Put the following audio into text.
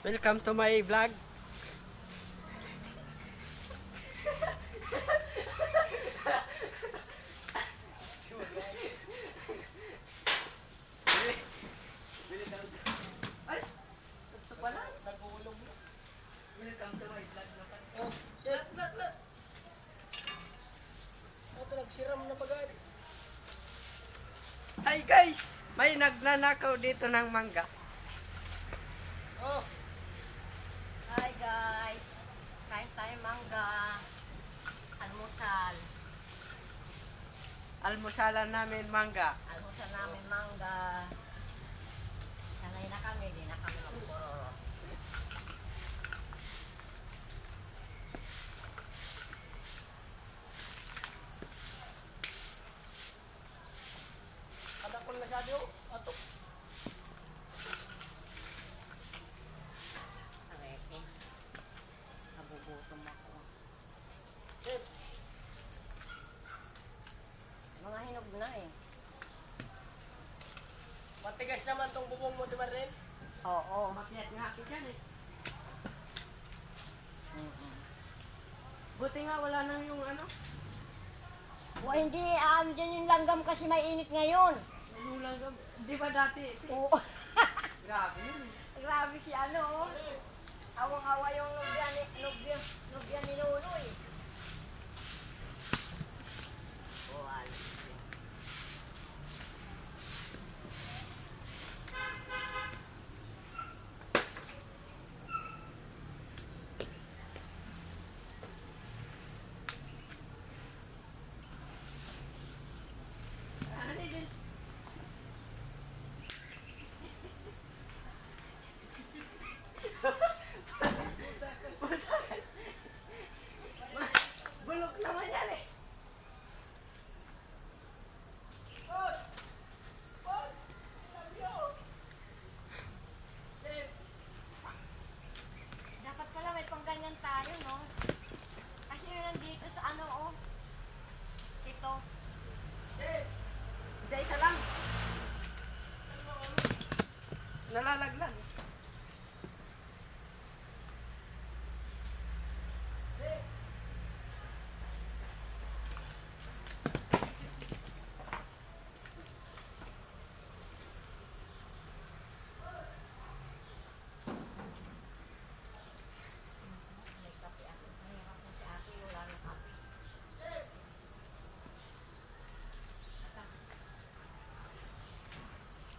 Welcome to my vlog. Ay, ito pala. Nag-uulog na. Welcome to my vlog naman. Oh, shit. Ito, nagsiram na bagay. Hi guys! May nagnanakaw dito ng mangga. Oh. Hi guys! Kain tayo mangga. Almusal. Almusalan namin mangga. Almusal namin mangga. Sanay na kami, di na kami magpuro. Kada ko masyado, ato. Arete. Nagugutom ako. Shit. Mga hinog na eh. Matigas naman tong bubong mo, di ba rin? Oo. Makiat nga aki dyan eh. Buti nga wala nang yung ano. Hindi, dyan yung langgam kasi mainit ngayon. Yung langgam. Di ba dati? Oo. Grabe yun. Grabe si ano. Awang-awa yung nubya ni Lolo eh. Bulok naman yan eh. Dapat pala may pangganyan tayo, no? Kasi yun nandito sa ano, oh. Ito. Isa-isa lang. Nalalaglag.